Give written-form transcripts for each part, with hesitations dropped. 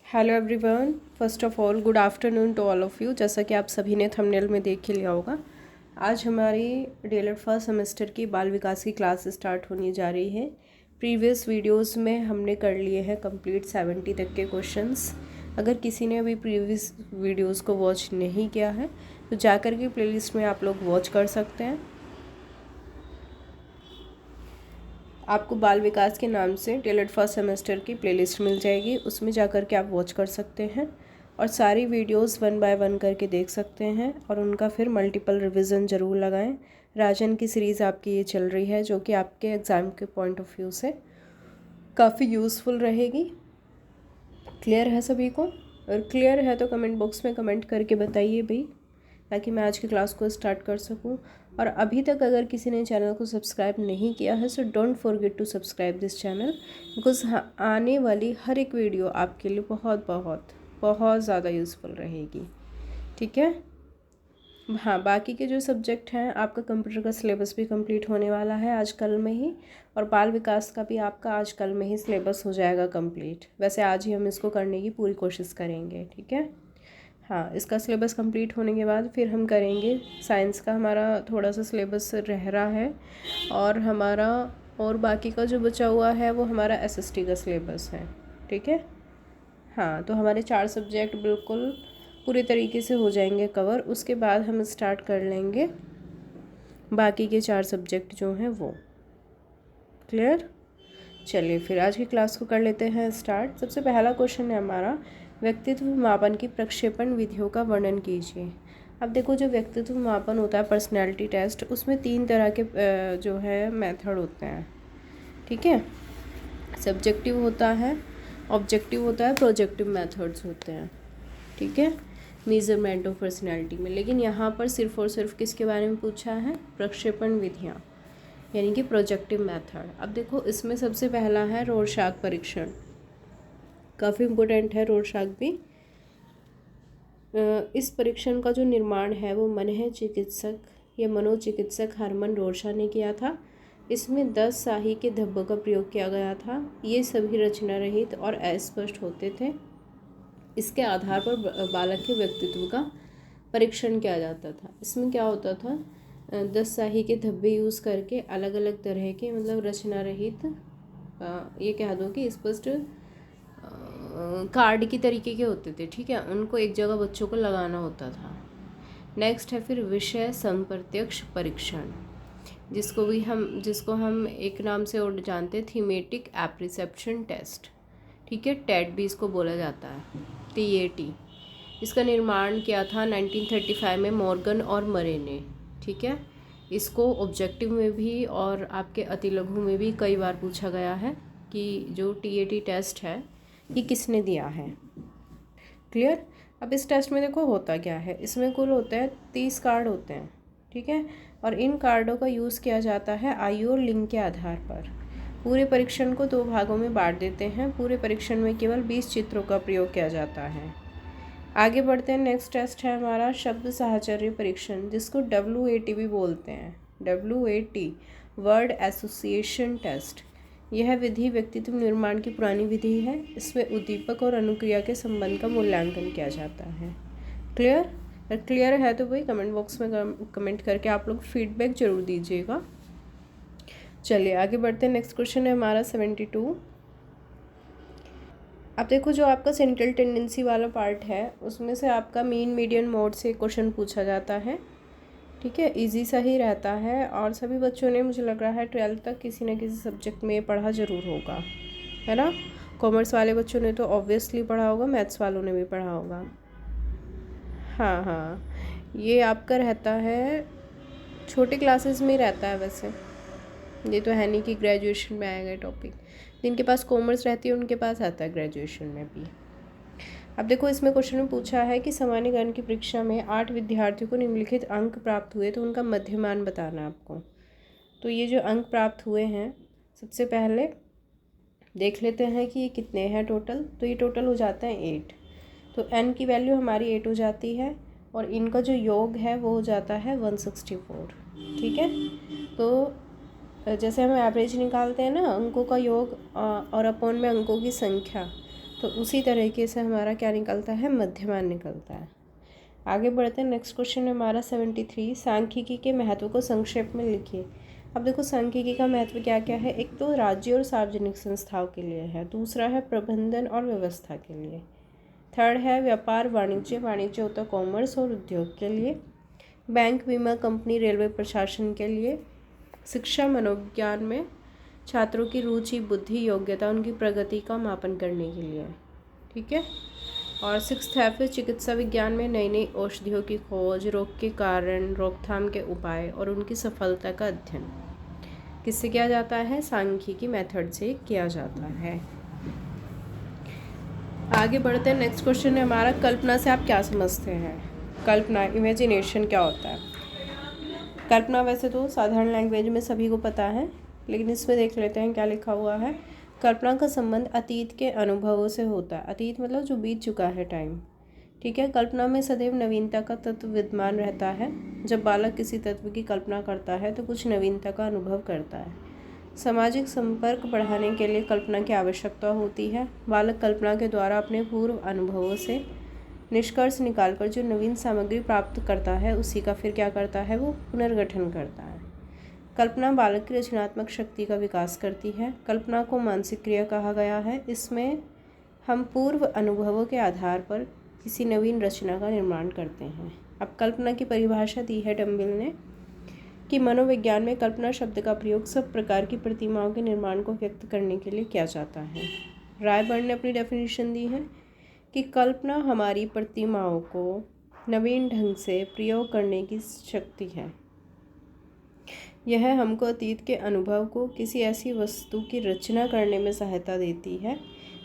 Hello everyone, first of all good afternoon to all of you. जैसा कि आप सभी ने थंबनेल में देख ही लिया होगा, आज हमारी डीएलएड फर्स्ट सेमेस्टर की बाल विकास की क्लास स्टार्ट होने जा रही है। प्रीवियस वीडियोस में हमने कर लिए हैं कंप्लीट 70 तक के क्वेश्चंस। अगर किसी ने अभी प्रीवियस वीडियोस को वॉच नहीं किया है तो जाकर के प्लेलिस्ट में आप लोग वॉच कर सकते हैं। आपको बाल विकास के नाम से डीएलएड फर्स्ट सेमेस्टर की प्लेलिस्ट मिल जाएगी, उसमें जाकर के आप वॉच कर सकते हैं और सारी वीडियोस 1 बाय 1 करके देख सकते हैं और उनका फिर मल्टीपल रिवीजन ज़रूर लगाएं। राजन की सीरीज़ आपकी ये चल रही है जो कि आपके एग्ज़ाम के पॉइंट ऑफ व्यू से काफ़ी यूज़फुल रहेगी। क्लियर है सभी को? और क्लियर है तो कमेंट बॉक्स में कमेंट करके बताइए भाई, ताकि मैं आज की क्लास को स्टार्ट कर सकूं। और अभी तक अगर किसी ने चैनल को सब्सक्राइब नहीं किया है so don't forget to subscribe this channel, because आने वाली हर एक वीडियो आपके लिए बहुत बहुत बहुत ज़्यादा यूज़फुल रहेगी। ठीक है? हाँ, बाकी के जो सब्जेक्ट हैं आपका कंप्यूटर का सिलेबस भी कंप्लीट होने वाला है आज कल में ही, और बाल विकास का भी आपका आज कल में ही सिलेबस हो जाएगा कंप्लीट। वैसे आज ही हम इसको करने की पूरी कोशिश करेंगे। ठीक है? हाँ, इसका सिलेबस कंप्लीट होने के बाद फिर हम करेंगे साइंस का। हमारा थोड़ा सा सिलेबस रह रहा है और हमारा और बाकी का जो बचा हुआ है वो हमारा एसएसटी का सिलेबस है। ठीक है? हाँ, तो हमारे 4 सब्जेक्ट बिल्कुल पूरे तरीके से हो जाएंगे कवर। उसके बाद हम स्टार्ट कर लेंगे बाकी के 4 सब्जेक्ट जो हैं वो। क्लियर? चलिए फिर आज की क्लास को कर लेते हैं स्टार्ट। सबसे पहला क्वेश्चन है हमारा, व्यक्तित्व मापन की प्रक्षेपण विधियों का वर्णन कीजिए। अब देखो, जो व्यक्तित्व मापन होता है पर्सनैलिटी टेस्ट, उसमें 3 तरह के जो है मेथड होते हैं। ठीक है? सब्जेक्टिव होता है, ऑब्जेक्टिव होता है, प्रोजेक्टिव मेथड्स होते हैं। ठीक है? मेजरमेंट ऑफ पर्सनैलिटी में। लेकिन यहाँ पर सिर्फ और सिर्फ किसके बारे में पूछा है? प्रक्षेपण विधियाँ, यानी कि प्रोजेक्टिव मेथड। अब देखो, इसमें सबसे पहला है रोरशाक परीक्षण। काफ़ी इम्पोर्टेंट है रोरशाक भी। इस परीक्षण का जो निर्माण है वो मनः चिकित्सक या मनोचिकित्सक हरमन रोरशा ने किया था। इसमें 10 शाही के धब्बों का प्रयोग किया गया था। ये सभी रचना रहित और अस्पष्ट होते थे। इसके आधार पर बालक के व्यक्तित्व का परीक्षण किया जाता था। इसमें क्या होता था, 10 शाही के धब्बे यूज़ करके अलग अलग तरह के, मतलब रचना रहित, ये कह दो कि स्पष्ट कार्ड की तरीके के होते थे। ठीक है? उनको एक जगह बच्चों को लगाना होता था। नेक्स्ट है फिर विषय संप्रत्यक्ष परीक्षण, जिसको हम एक नाम से और जानते हैं, थीमेटिक एप्रिसेप्शन टेस्ट। ठीक है? टेट भी इसको बोला जाता है, TAT। इसका निर्माण किया था 1935 में मॉर्गन और मरे ने। ठीक है? इसको ऑब्जेक्टिव में भी और आपके अतिलघु में भी कई बार पूछा गया है कि जो TAT टेस्ट है ये किसने दिया है। क्लियर? अब इस टेस्ट में देखो होता क्या है, इसमें कुल होते हैं 30 कार्ड होते हैं। ठीक है? और इन कार्डों का यूज़ किया जाता है आयु और लिंग के आधार पर। पूरे परीक्षण को 2 भागों में बांट देते हैं। पूरे परीक्षण में केवल 20 चित्रों का प्रयोग किया जाता है। आगे बढ़ते हैं। नेक्स्ट टेस्ट है हमारा शब्द साहचर्य परीक्षण, जिसको WAT भी बोलते हैं। WAT, word association test. यह विधि व्यक्तित्व निर्माण की पुरानी विधि है। इसमें उद्दीपक और अनुक्रिया के संबंध का मूल्यांकन किया जाता है। क्लियर? अगर क्लियर है तो भाई कमेंट बॉक्स में कमेंट करके आप लोग फीडबैक जरूर दीजिएगा। चलिए आगे बढ़ते हैं। नेक्स्ट क्वेश्चन है हमारा 72। अब देखो, जो आपका सेंट्रल टेंडेंसी वाला पार्ट है उसमें से आपका मीन मीडियन मोड से क्वेश्चन पूछा जाता है। ठीक है? इजी सा ही रहता है और सभी बच्चों ने, मुझे लग रहा है 12th तक किसी न किसी सब्जेक्ट में पढ़ा ज़रूर होगा, है ना? कॉमर्स वाले बच्चों ने तो ऑब्वियसली पढ़ा होगा, मैथ्स वालों ने भी पढ़ा होगा। हाँ हाँ, ये आपका रहता है, छोटे क्लासेस में रहता है। वैसे ये तो है नहीं कि ग्रेजुएशन में आएगा टॉपिक। जिनके पास कॉमर्स रहती है उनके पास आता है ग्रेजुएशन में भी। अब देखो, इसमें क्वेश्चन में पूछा है कि सामान्यकरण की परीक्षा में 8 विद्यार्थियों को निम्नलिखित अंक प्राप्त हुए, तो उनका मध्यमान बताना आपको। तो ये जो अंक प्राप्त हुए हैं, सबसे पहले देख लेते हैं कि ये कितने हैं टोटल। तो ये टोटल हो जाता है 8। तो n की वैल्यू हमारी 8 हो जाती है और इनका जो योग है वो हो जाता है 164। ठीक है? तो जैसे हम एवरेज निकालते हैं ना, अंकों का योग और अपॉन में अंकों की संख्या, तो उसी तरीके से हमारा क्या निकलता है, मध्यमान निकलता है। आगे बढ़ते हैं। नेक्स्ट क्वेश्चन है हमारा 73, सांख्यिकी के महत्व को संक्षेप में लिखिए। अब देखो सांख्यिकी का महत्व क्या क्या है। एक तो राज्य और सार्वजनिक संस्थाओं के लिए है, दूसरा है प्रबंधन और व्यवस्था के लिए, थर्ड है व्यापार वाणिज्य, वाणिज्य होता है कॉमर्स और उद्योग के लिए, बैंक बीमा कंपनी रेलवे प्रशासन के लिए, शिक्षा मनोविज्ञान में छात्रों की रुचि बुद्धि योग्यता उनकी प्रगति का मापन करने के लिए, ठीक है। और सिक्स्थ है फिर चिकित्सा विज्ञान में नई नई औषधियों की खोज, रोग के कारण, रोकथाम के उपाय और उनकी सफलता का अध्ययन किससे किया जाता है, सांख्यिकी मेथड से किया जाता है। आगे बढ़ते हैं। नेक्स्ट क्वेश्चन है हमारा, कल्पना से आप क्या समझते हैं। कल्पना, इमेजिनेशन क्या होता है। कल्पना वैसे तो साधारण लैंग्वेज में सभी को पता है, लेकिन इसमें देख लेते हैं क्या लिखा हुआ है। कल्पना का संबंध अतीत के अनुभवों से होता है। अतीत मतलब जो बीत चुका है टाइम, ठीक है। कल्पना में सदैव नवीनता का तत्व विद्यमान रहता है। जब बालक किसी तत्व की कल्पना करता है तो कुछ नवीनता का अनुभव करता है। सामाजिक संपर्क बढ़ाने के लिए कल्पना की आवश्यकता होती है। बालक कल्पना के द्वारा अपने पूर्व अनुभवों से निष्कर्ष निकालकर जो नवीन सामग्री प्राप्त करता है उसी का फिर क्या करता है, वो पुनर्गठन करता है। कल्पना बालक की रचनात्मक शक्ति का विकास करती है। कल्पना को मानसिक क्रिया कहा गया है। इसमें हम पूर्व अनुभवों के आधार पर किसी नवीन रचना का निर्माण करते हैं। अब कल्पना की परिभाषा दी है डम्बिल ने कि मनोविज्ञान में कल्पना शब्द का प्रयोग सब प्रकार की प्रतिमाओं के निर्माण को व्यक्त करने के लिए किया जाता है। रायबर्ड ने अपनी डेफिनेशन दी है कि कल्पना हमारी प्रतिमाओं को नवीन ढंग से प्रयोग करने की शक्ति है। यह हमको अतीत के अनुभव को किसी ऐसी वस्तु की रचना करने में सहायता देती है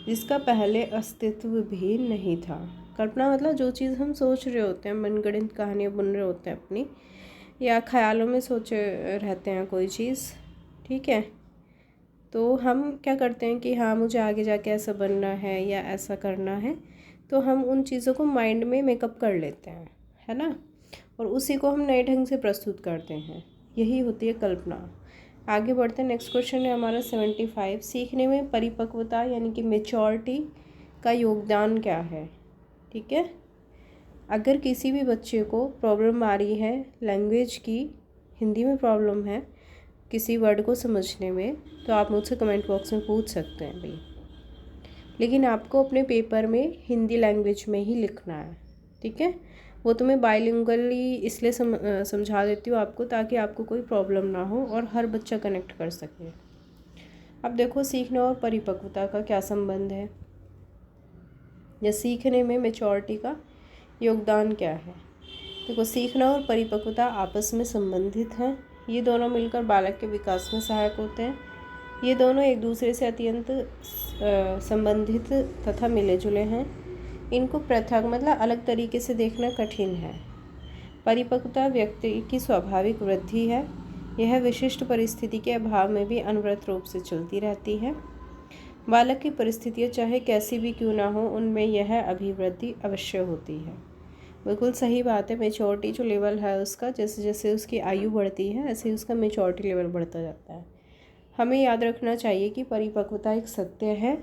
जिसका पहले अस्तित्व भी नहीं था। कल्पना मतलब जो चीज़ हम सोच रहे होते हैं, मनगढ़ंत कहानियाँ बुन रहे होते हैं अपनी, या ख्यालों में सोचे रहते हैं कोई चीज़, ठीक है। तो हम क्या करते हैं कि हाँ मुझे आगे जाके ऐसा बनना है या ऐसा करना है, तो हम उन चीज़ों को माइंड में मेकअप कर लेते हैं, है ना, और उसी को हम नए ढंग से प्रस्तुत करते हैं। यही होती है कल्पना। आगे बढ़ते हैं। नेक्स्ट क्वेश्चन है हमारा 75, सीखने में परिपक्वता यानी कि मेच्योरिटी का योगदान क्या है, ठीक है। अगर किसी भी बच्चे को प्रॉब्लम आ रही है लैंग्वेज की, हिंदी में प्रॉब्लम है किसी वर्ड को समझने में, तो आप मुझसे कमेंट बॉक्स में पूछ सकते हैं भाई, लेकिन आपको अपने पेपर में हिंदी लैंग्वेज में ही लिखना है, ठीक है। वो तो मैं बाइलिंगुअली इसलिए समझा देती हूँ आपको, ताकि आपको कोई प्रॉब्लम ना हो और हर बच्चा कनेक्ट कर सके। अब देखो सीखने और परिपक्वता का क्या संबंध है, या सीखने में मैच्योरिटी का योगदान क्या है। देखो सीखना और परिपक्वता आपस में संबंधित हैं। ये दोनों मिलकर बालक के विकास में सहायक होते हैं। ये दोनों एक दूसरे से अत्यंत संबंधित तथा मिले जुले हैं। इनको पृथक मतलब अलग तरीके से देखना कठिन है। परिपक्वता व्यक्ति की स्वाभाविक वृद्धि है। यह विशिष्ट परिस्थिति के अभाव में भी अनवरत रूप से चलती रहती है। बालक की परिस्थितियाँ चाहे कैसी भी क्यों ना हो, उनमें यह अभिवृद्धि अवश्य होती है। बिल्कुल सही बात है। मेच्योरिटी जो लेवल है उसका, जैसे जैसे उसकी आयु बढ़ती है ऐसे ही उसका मेच्योरिटी लेवल बढ़ता जाता है। हमें याद रखना चाहिए कि परिपक्वता एक सत्य है।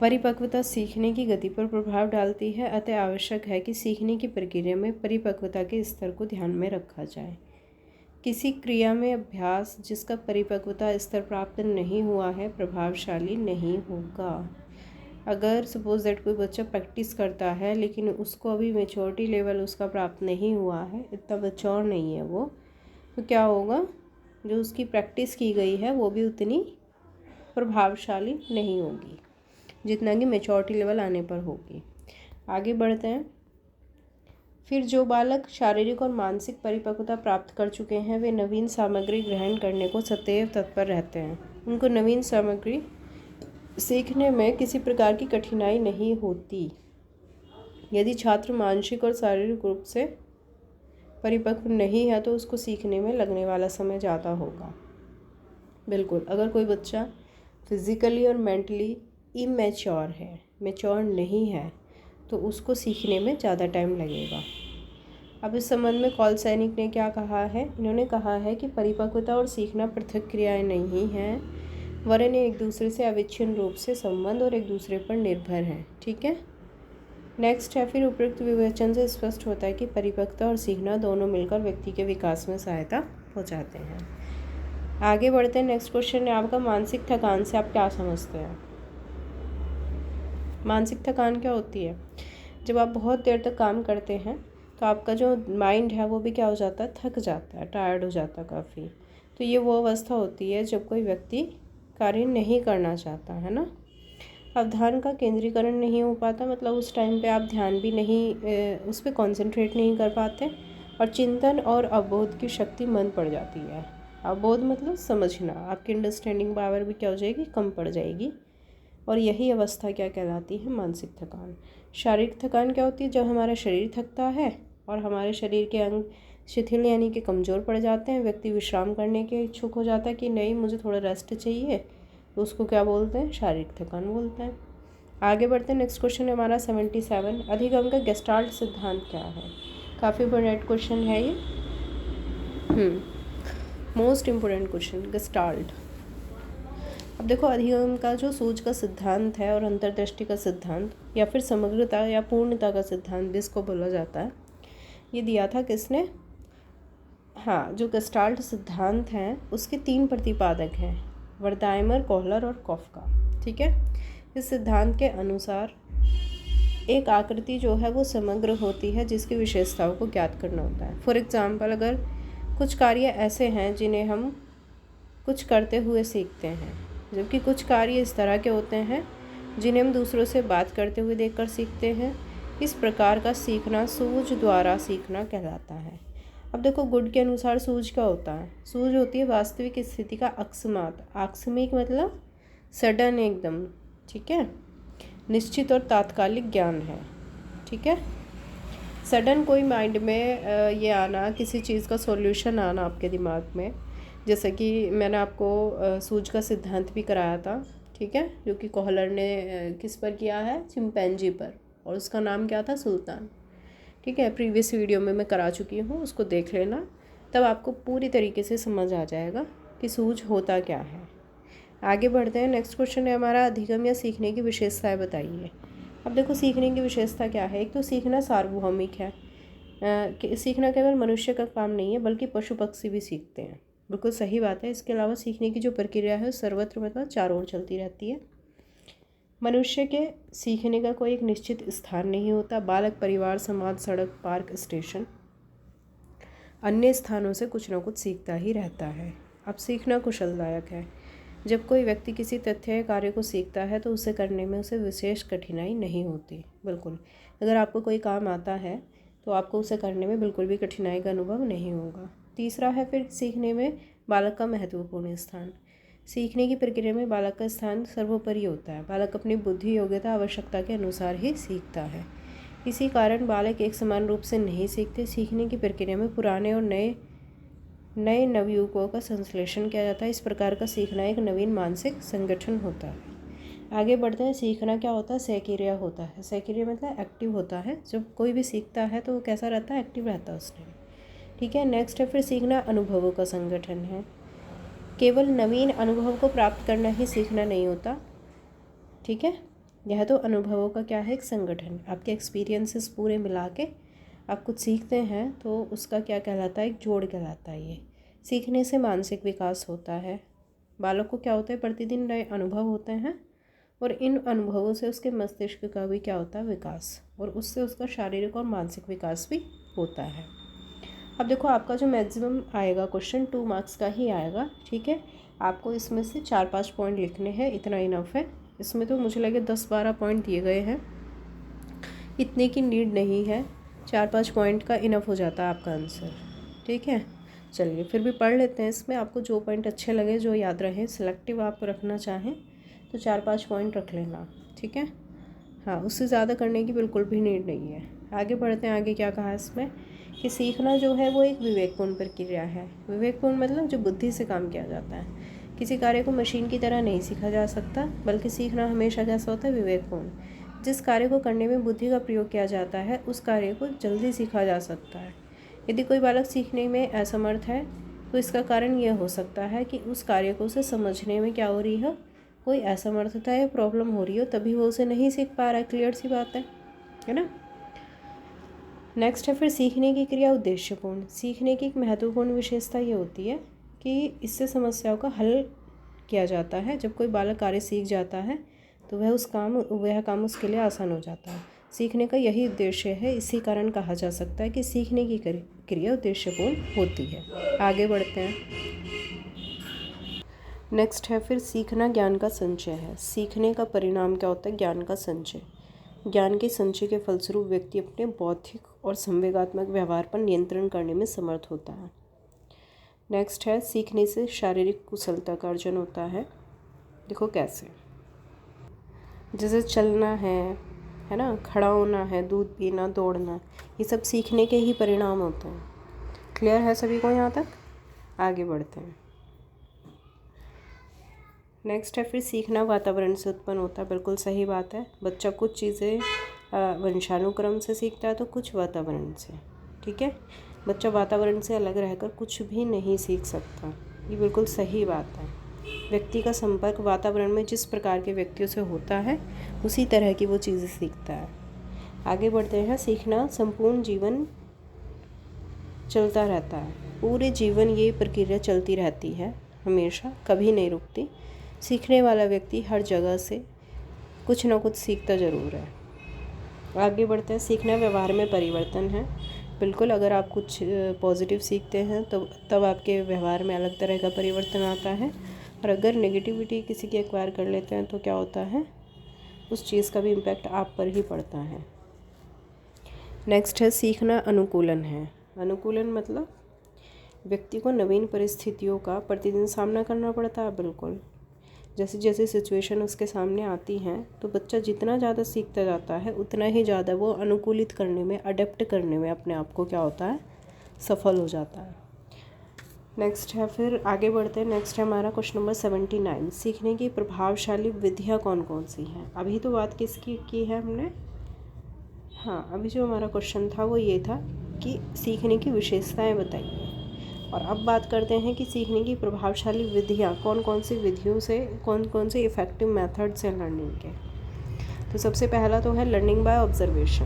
परिपक्वता सीखने की गति पर प्रभाव डालती है, अतः आवश्यक है कि सीखने की प्रक्रिया में परिपक्वता के स्तर को ध्यान में रखा जाए। किसी क्रिया में अभ्यास जिसका परिपक्वता स्तर प्राप्त नहीं हुआ है प्रभावशाली नहीं होगा। अगर सपोज दैट कोई बच्चा प्रैक्टिस करता है लेकिन उसको अभी मेच्योरिटी लेवल उसका प्राप्त नहीं हुआ है, इतना मैच्योर नहीं है वो, तो क्या होगा, जो उसकी प्रैक्टिस की गई है वो भी उतनी प्रभावशाली नहीं होगी जितना कि मेच्योरिटी लेवल आने पर होगी। आगे बढ़ते हैं। फिर जो बालक शारीरिक और मानसिक परिपक्वता प्राप्त कर चुके हैं वे नवीन सामग्री ग्रहण करने को सदैव तत्पर रहते हैं। उनको नवीन सामग्री सीखने में किसी प्रकार की कठिनाई नहीं होती। यदि छात्र मानसिक और शारीरिक रूप से परिपक्व नहीं है तो उसको सीखने में लगने वाला समय ज़्यादा होगा। बिल्कुल, अगर कोई बच्चा फिज़िकली और मेंटली इमेच्योर है, मैच्योर नहीं है, तो उसको सीखने में ज़्यादा टाइम लगेगा। अब इस संबंध में कॉल सैनिक ने क्या कहा है, इन्होंने कहा है कि परिपक्वता और सीखना पृथक क्रियाएं नहीं हैं, वर्ण एक दूसरे से अविच्छिन्न रूप से संबंध और एक दूसरे पर निर्भर हैं। ठीक है, नेक्स्ट है फिर उपयुक्त विवेचन से स्पष्ट होता है कि परिपक्वता और सीखना दोनों मिलकर व्यक्ति के विकास में सहायता पहुंचाते हैं। आगे बढ़ते हैं। नेक्स्ट क्वेश्चन है आपका, मानसिक थकान से आप क्या समझते हैं? मानसिक थकान क्या होती है? जब आप बहुत देर तक काम करते हैं तो आपका जो माइंड है वो भी क्या हो जाता है, थक जाता है, टायर्ड हो जाता है काफ़ी। तो ये वो अवस्था होती है जब कोई व्यक्ति कार्य नहीं करना चाहता है ना। अब ध्यान का केंद्रीकरण नहीं हो पाता, मतलब उस टाइम पे आप ध्यान भी नहीं उस पर कॉन्सेंट्रेट नहीं कर पाते, और चिंतन और अवबोध की शक्ति मंद पड़ जाती है। अवबोध मतलब समझना, आपकी अंडरस्टैंडिंग पावर भी क्या हो जाएगी, कम पड़ जाएगी। और यही अवस्था क्या कहलाती है, मानसिक थकान। शारीरिक थकान क्या होती है? जब हमारा शरीर थकता है और हमारे शरीर के अंग शिथिल यानी कि कमज़ोर पड़ जाते हैं, व्यक्ति विश्राम करने के इच्छुक हो जाता है कि नहीं मुझे थोड़ा रेस्ट चाहिए, तो उसको क्या बोलते हैं, शारीरिक थकान बोलते हैं। आगे बढ़ते हैं। नेक्स्ट क्वेश्चन है हमारा 77, अधिगम का गेस्टाल्ट सिद्धांत क्या है? काफ़ी इंपॉर्टेंट क्वेश्चन है ये, मोस्ट इम्पोर्टेंट क्वेश्चन, गेस्टाल्ट। अब देखो, अधिगम का जो सूझ का सिद्धांत है और अंतर्दृष्टि का सिद्धांत या फिर समग्रता या पूर्णता का सिद्धांत जिसको बोला जाता है, ये दिया था किसने? हाँ, जो गेस्टाल्ट सिद्धांत है उसके 3 प्रतिपादक हैं, वर्दाइमर, कोहलर और कॉफका। ठीक है, इस सिद्धांत के अनुसार एक आकृति जो है वो समग्र होती है जिसकी विशेषताओं को ज्ञात करना होता है। फॉर एग्जाम्पल, अगर कुछ कार्य ऐसे हैं जिन्हें हम कुछ करते हुए सीखते हैं, जबकि कुछ कार्य इस तरह के होते हैं जिन्हें हम दूसरों से बात करते हुए देखकर सीखते हैं। इस प्रकार का सीखना सूझ द्वारा सीखना कहलाता है। अब देखो, गुड के अनुसार सूझ क्या होता है? सूझ होती है वास्तविक स्थिति का अकस्मात, आकस्मिक मतलब सडन एकदम, ठीक है, निश्चित और तात्कालिक ज्ञान है। ठीक है, सडन कोई माइंड में ये आना, किसी चीज़ का सॉल्यूशन आना आपके दिमाग में, जैसे कि मैंने आपको सूझ का सिद्धांत भी कराया था, ठीक है, जो कि कोहलर ने किस पर किया है, चिंपैंजी पर, और उसका नाम क्या था, सुल्तान। ठीक है, प्रीवियस वीडियो में मैं करा चुकी हूँ, उसको देख लेना, तब आपको पूरी तरीके से समझ आ जाएगा कि सूझ होता क्या है। आगे बढ़ते हैं। नेक्स्ट क्वेश्चन है हमारा, अधिगम या सीखने की विशेषताएं बताइए। अब देखो, सीखने की विशेषता क्या है? एक तो सीखना सार्वभौमिक है, सीखना केवल मनुष्य का काम नहीं है बल्कि पशु पक्षी भी सीखते हैं। बिल्कुल सही बात है। इसके अलावा सीखने की जो प्रक्रिया है सर्वत्र मतलब चारों ओर चलती रहती है। मनुष्य के सीखने का कोई एक निश्चित स्थान नहीं होता। बालक परिवार, समाज, सड़क, पार्क, स्टेशन, अन्य स्थानों से कुछ ना कुछ सीखता ही रहता है। अब सीखना कुशलदायक है। जब कोई व्यक्ति किसी तथ्य या कार्य को सीखता है तो उसे करने में उसे विशेष कठिनाई नहीं होती। बिल्कुल, अगर आपको कोई काम आता है तो आपको उसे करने में बिल्कुल भी कठिनाई का अनुभव नहीं होगा। तीसरा है फिर सीखने में बालक का महत्वपूर्ण स्थान। सीखने की प्रक्रिया में बालक का स्थान सर्वोपरि होता है। बालक अपनी बुद्धि, योग्यता, आवश्यकता के अनुसार ही सीखता है। इसी कारण बालक एक समान रूप से नहीं सीखते। सीखने की प्रक्रिया में पुराने और नए नवयुवकों का संश्लेषण किया जाता है। इस प्रकार का सीखना एक नवीन मानसिक संगठन होता है। आगे बढ़ते हैं। सीखना क्या होता है? सहक्रिया होता है। सहक्रिया मतलब एक्टिव होता है। जब कोई भी सीखता है तो वो कैसा रहता है? एक्टिव रहता है उस टाइम। ठीक है, नेक्स्ट है फिर सीखना अनुभवों का संगठन है। केवल नवीन अनुभव को प्राप्त करना ही सीखना नहीं होता। ठीक है, यह तो अनुभवों का क्या है? एक संगठन। आपके एक्सपीरियंसेस पूरे मिला के आप कुछ सीखते हैं तो उसका क्या कहलाता है? एक जोड़ कहलाता है। ये सीखने से मानसिक विकास होता है। बालक को क्या होता है? प्रतिदिन नए अनुभव होते हैं और इन अनुभवों से उसके मस्तिष्क का भी क्या होता है? विकास, और उससे उसका शारीरिक और मानसिक विकास भी होता है। अब देखो, आपका जो मैक्सिमम आएगा क्वेश्चन 2 मार्क्स का ही आएगा। ठीक है, आपको इसमें से 4-5 पॉइंट लिखने हैं, इतना इनफ है। इसमें तो मुझे लगे 10-12 पॉइंट दिए गए हैं, इतने की नीड नहीं है। 4-5 पॉइंट का इनफ हो जाता है आपका आंसर। ठीक है, चलिए फिर भी पढ़ लेते हैं। इसमें आपको जो पॉइंट अच्छे लगे, जो याद रहे, सिलेक्टिव आप रखना चाहें तो 4-5 पॉइंट रख लेना। ठीक है, हाँ, उससे ज़्यादा करने की बिल्कुल भी नीड नहीं है। आगे बढ़ते हैं। आगे क्या कहा है इसमें कि सीखना जो है वो एक विवेकपूर्ण प्रक्रिया है। विवेकपूर्ण मतलब जो बुद्धि से काम किया जाता है। किसी कार्य को मशीन की तरह नहीं सीखा जा सकता, बल्कि सीखना हमेशा कैसा होता है? विवेकपूर्ण। जिस कार्य को करने में बुद्धि का प्रयोग किया जाता है उस कार्य को जल्दी सीखा जा सकता है। यदि कोई बालक सीखने में असमर्थ है तो इसका कारण यह हो सकता है कि उस कार्य को उसे समझने में क्या हो रही है, कोई असमर्थता या प्रॉब्लम हो रही हो, तभी वो उसे नहीं सीख पा रहा है। क्लियर सी बात है ना। नेक्स्ट है फिर सीखने की क्रिया उद्देश्यपूर्ण। सीखने की एक महत्वपूर्ण विशेषता ये होती है कि इससे समस्याओं का हल किया जाता है। जब कोई बालक कार्य सीख जाता है तो वह काम उसके लिए आसान हो जाता है। सीखने का यही उद्देश्य है, इसी कारण कहा जा सकता है कि सीखने की क्रिया उद्देश्यपूर्ण होती है। आगे बढ़ते हैं। नेक्स्ट है फिर सीखना ज्ञान का संचय है। सीखने का परिणाम क्या होता है? ज्ञान का संचय। ज्ञान के संचय के फलस्वरूप व्यक्ति अपने बौद्धिक और संवेगात्मक व्यवहार पर नियंत्रण करने में समर्थ होता है। नेक्स्ट है सीखने से शारीरिक कुशलता का अर्जन होता है। देखो कैसे, जैसे चलना है ना, खड़ा होना है, दूध पीना, दौड़ना, ये सब सीखने के ही परिणाम होते हैं। क्लियर है सभी को यहाँ तक? आगे बढ़ते हैं। नेक्स्ट है फिर सीखना वातावरण से उत्पन्न होता है। बिल्कुल सही बात है। बच्चा कुछ चीज़ें वंशानुक्रम से सीखता है तो कुछ वातावरण से। ठीक है, बच्चा वातावरण से अलग रहकर कुछ भी नहीं सीख सकता, ये बिल्कुल सही बात है। व्यक्ति का संपर्क वातावरण में जिस प्रकार के व्यक्तियों से होता है उसी तरह की वो चीज़ें सीखता है। आगे बढ़ते हैं। सीखना संपूर्ण जीवन चलता रहता है। पूरे जीवन ये प्रक्रिया चलती रहती है, हमेशा कभी नहीं रुकती। सीखने वाला व्यक्ति हर जगह से कुछ ना कुछ सीखता ज़रूर है। आगे बढ़ते हैं। सीखना व्यवहार में परिवर्तन है। बिल्कुल, अगर आप कुछ पॉजिटिव सीखते हैं तो तब आपके व्यवहार में अलग तरह का परिवर्तन आता है, और अगर नेगेटिविटी किसी की एक्वायर कर लेते हैं तो क्या होता है, उस चीज़ का भी इम्पैक्ट आप पर ही पड़ता है। नेक्स्ट है सीखना अनुकूलन है। अनुकूलन मतलब व्यक्ति को नवीन परिस्थितियों का प्रतिदिन सामना करना पड़ता है। बिल्कुल, जैसे जैसे सिचुएशन उसके सामने आती हैं तो बच्चा जितना ज़्यादा सीखता जाता है उतना ही ज़्यादा वो अनुकूलित करने में, अडेप्ट करने में अपने आप को क्या होता है, सफल हो जाता है। नेक्स्ट है फिर आगे बढ़ते हैं। नेक्स्ट है हमारा क्वेश्चन नंबर 79। सीखने की प्रभावशाली विधियाँ कौन कौन सी हैं? अभी तो बात किसकी की है हमने? हाँ, अभी जो हमारा क्वेश्चन था वो ये था कि सीखने की विशेषताएं बताइए, और अब बात करते हैं कि सीखने की प्रभावशाली विधियाँ कौन कौन सी विधियों से, कौन कौन से इफ़ेक्टिव मेथड्स हैं लर्निंग के। तो सबसे पहला तो है लर्निंग बाय ऑब्जर्वेशन।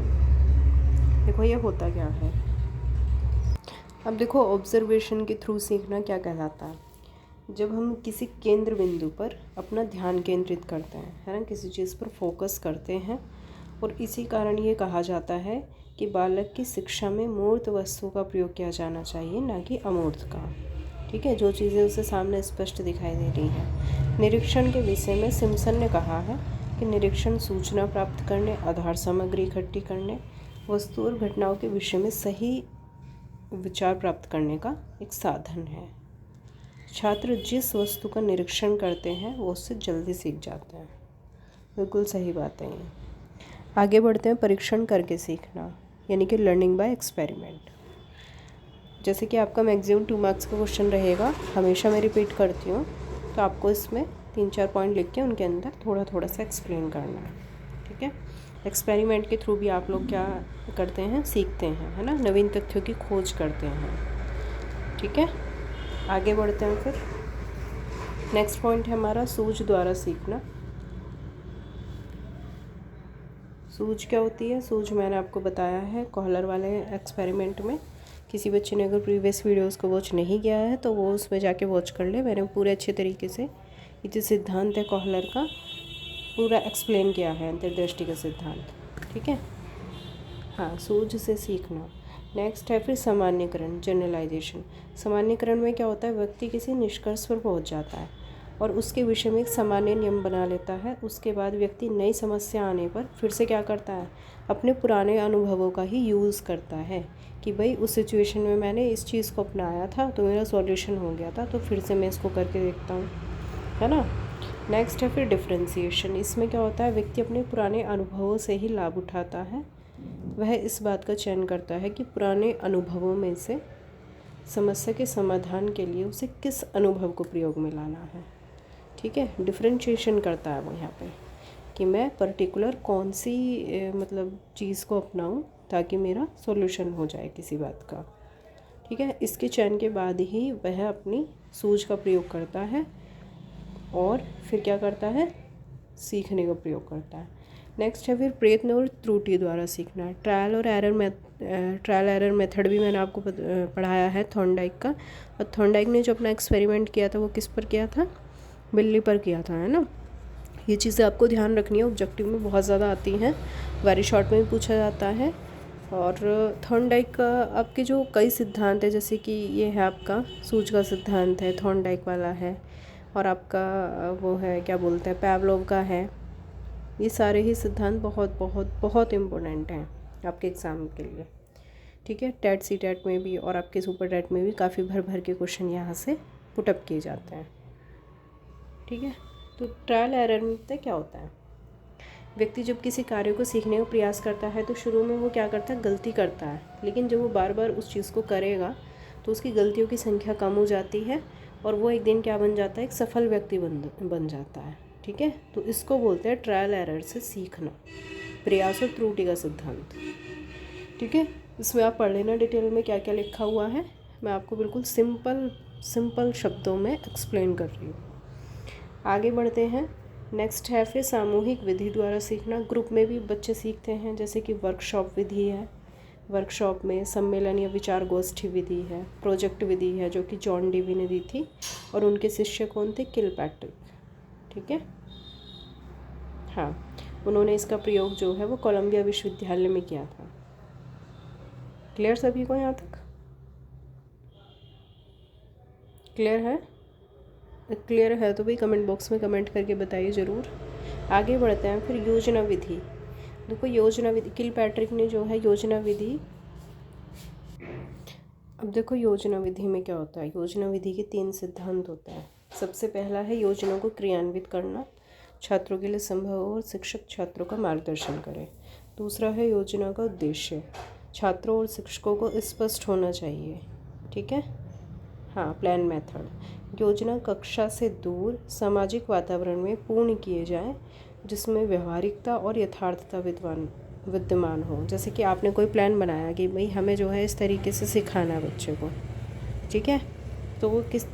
देखो ये होता क्या है। अब देखो ऑब्जर्वेशन के थ्रू सीखना क्या कहलाता है। जब हम किसी केंद्र बिंदु पर अपना ध्यान केंद्रित करते हैं, है ना, किसी चीज़ पर फोकस करते हैं, और इसी कारण ये कहा जाता है कि बालक की शिक्षा में मूर्त वस्तु का प्रयोग किया जाना चाहिए, ना कि अमूर्त का। ठीक है, जो चीज़ें उसे सामने स्पष्ट दिखाई दे रही हैं। निरीक्षण के विषय में सिम्पसन ने कहा है कि निरीक्षण सूचना प्राप्त करने, आधार सामग्री इकट्ठी करने, वस्तु और घटनाओं के विषय में सही विचार प्राप्त करने का एक साधन है। छात्र जिस वस्तु का निरीक्षण करते हैं वो उससे जल्दी सीख जाते हैं। बिल्कुल सही बात है ये। आगे बढ़ते हैं। परीक्षण करके सीखना, यानी कि लर्निंग बाय एक्सपेरिमेंट। जैसे कि आपका मैक्सिमम 2 मार्क्स का क्वेश्चन रहेगा, हमेशा मैं रिपीट करती हूँ, तो आपको इसमें 3-4 पॉइंट लिख के उनके अंदर थोड़ा थोड़ा सा एक्सप्लेन करना है। ठीक है, एक्सपेरिमेंट के थ्रू भी आप लोग क्या करते हैं, सीखते हैं, है ना, नवीन तथ्यों की खोज करते हैं। ठीक है, आगे बढ़ते हैं। फिर नेक्स्ट पॉइंट है हमारा सूझ द्वारा सीखना। सूझ क्या होती है? सूझ मैंने आपको बताया है कॉलर वाले एक्सपेरिमेंट में। किसी बच्चे ने अगर प्रीवियस वीडियोस को वॉच नहीं किया है तो वो उसमें जाके वॉच कर ले। मैंने पूरे अच्छे तरीके से ये जो सिद्धांत है कॉलर का पूरा एक्सप्लेन किया है, अंतर्दृष्टि का सिद्धांत। ठीक है, हाँ, सूझ से सीखना। नेक्स्ट है फिर सामान्यकरण, जनरलाइजेशन। सामान्यकरण में क्या होता है, व्यक्ति किसी निष्कर्ष पर पहुंच जाता है और उसके विषय में एक सामान्य नियम बना लेता है। उसके बाद व्यक्ति नई समस्या आने पर फिर से क्या करता है, अपने पुराने अनुभवों का ही यूज़ करता है कि भाई उस सिचुएशन में मैंने इस चीज़ को अपनाया था तो मेरा सॉल्यूशन हो गया था, तो फिर से मैं इसको करके देखता हूँ, है ना। नेक्स्ट है फिर डिफ्रेंसिएशन। इसमें क्या होता है, व्यक्ति अपने पुराने अनुभवों से ही लाभ उठाता है। वह इस बात का चयन करता है कि पुराने अनुभवों में से समस्या के समाधान के लिए उसे किस अनुभव को प्रयोग में लाना है। ठीक है, डिफ्रेंशिएशन करता है वो यहाँ पे कि मैं पर्टिकुलर कौन सी मतलब चीज़ को अपनाऊँ ताकि मेरा सॉल्यूशन हो जाए किसी बात का। ठीक है। इसके चयन के बाद ही वह अपनी सूझ का प्रयोग करता है और फिर क्या करता है, सीखने का प्रयोग करता है। नेक्स्ट है फिर प्रयत्न और त्रुटि द्वारा सीखना। ट्रायल एरर मेथड भी मैंने आपको पढ़ाया है थॉर्नडाइक का। और थॉर्नडाइक ने जो अपना एक्सपेरिमेंट किया था वो किस पर किया था, बिल्ली पर किया था, है ना। ये चीज़ें आपको ध्यान रखनी है, ऑब्जेक्टिव में बहुत ज़्यादा आती हैं, वेरी शॉर्ट में भी पूछा जाता है। और थॉर्नडाइक का आपके जो कई सिद्धांत है, जैसे कि ये है आपका सूझ का सिद्धांत है, थॉर्नडाइक वाला है, और आपका वो है क्या बोलते हैं, पैवलोव का है। ये सारे ही सिद्धांत बहुत बहुत बहुत इम्पोर्टेंट हैं आपके एग्ज़ाम के लिए। ठीक है, टेट सी टेट में भी और आपके सुपर टेट में भी काफ़ी भर भर के क्वेश्चन यहाँ से पुटअप किए जाते हैं। ठीक है, तो ट्रायल एरर में पता क्या होता है, व्यक्ति जब किसी कार्य को सीखने का प्रयास करता है तो शुरू में वो क्या करता है, गलती करता है, लेकिन जब वो बार बार उस चीज़ को करेगा तो उसकी गलतियों की संख्या कम हो जाती है और वो एक दिन क्या बन जाता है, एक सफल व्यक्ति बन जाता है। ठीक है, तो इसको बोलते हैं ट्रायल एरर से सीखना, प्रयास और त्रुटि का सिद्धांत। ठीक है, इसमें आप पढ़ लेना डिटेल में क्या क्या लिखा हुआ है, मैं आपको बिल्कुल सिंपल शब्दों में एक्सप्लेन कर रही हूँ। आगे बढ़ते हैं। नेक्स्ट है फिर सामूहिक विधि द्वारा सीखना। ग्रुप में भी बच्चे सीखते हैं, जैसे कि वर्कशॉप विधि है, वर्कशॉप में सम्मेलन या विचार गोष्ठी विधि है, प्रोजेक्ट विधि है जो कि जॉन डीवी ने दी थी और उनके शिष्य कौन थे, किलपैट्रिक। ठीक है, हाँ, उन्होंने इसका प्रयोग जो है वो कोलंबिया विश्वविद्यालय में किया था। क्लियर सभी को यहाँ तक? क्लियर है तो भाई कमेंट बॉक्स में कमेंट करके बताइए ज़रूर। आगे बढ़ते हैं फिर योजना विधि। देखो योजना विधि, किलपैट्रिक ने जो है योजना विधि, अब देखो योजना विधि में क्या होता है, योजना विधि के 3 सिद्धांत होते हैं। सबसे पहला है योजना को क्रियान्वित करना, छात्रों के लिए संभव हो और शिक्षक छात्रों का मार्गदर्शन करें। दूसरा है योजना का उद्देश्य, छात्रों और शिक्षकों को स्पष्ट होना चाहिए। ठीक है, हाँ, प्लान मेथड, योजना कक्षा से दूर सामाजिक वातावरण में पूर्ण किए जाएं जिसमें व्यवहारिकता और यथार्थता विद्यमान हो। जैसे कि आपने कोई प्लान बनाया कि भाई हमें जो है इस तरीके से सिखाना है बच्चे को, ठीक है, तो वो किस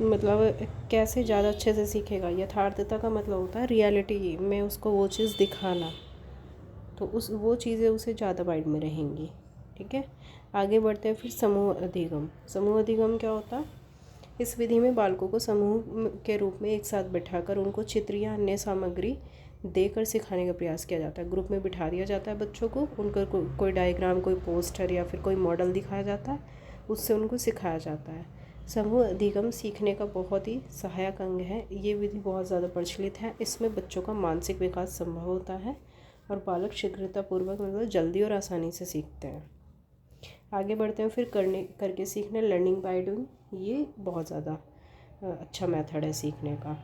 मतलब कैसे ज़्यादा अच्छे से सीखेगा। यथार्थता का मतलब होता है रियलिटी में उसको वो चीज़ दिखाना, तो वो चीज़ें उसे ज़्यादा माइंड में रहेंगी। ठीक है, आगे बढ़ते हैं फिर समूह अधिगम। समूह अधिगम क्या होता है, इस विधि में बालकों को समूह के रूप में एक साथ बैठाकर उनको चित्र या अन्य सामग्री देकर सिखाने का प्रयास किया जाता है। ग्रुप में बिठा दिया जाता है बच्चों को, उनका कोई डायग्राम, कोई पोस्टर या फिर कोई मॉडल दिखाया जाता है, उससे उनको सिखाया जाता है। समूह अधिगम सीखने का बहुत ही सहायक अंग है। ये विधि बहुत ज़्यादा प्रचलित है। इसमें बच्चों का मानसिक विकास संभव होता है और बालक शीघ्रतापूर्वक मतलब जल्दी और आसानी से सीखते हैं। आगे बढ़ते हैं फिर करके सीखना, लर्निंग बाय डूइंग। ये बहुत ज़्यादा अच्छा मेथड है सीखने का।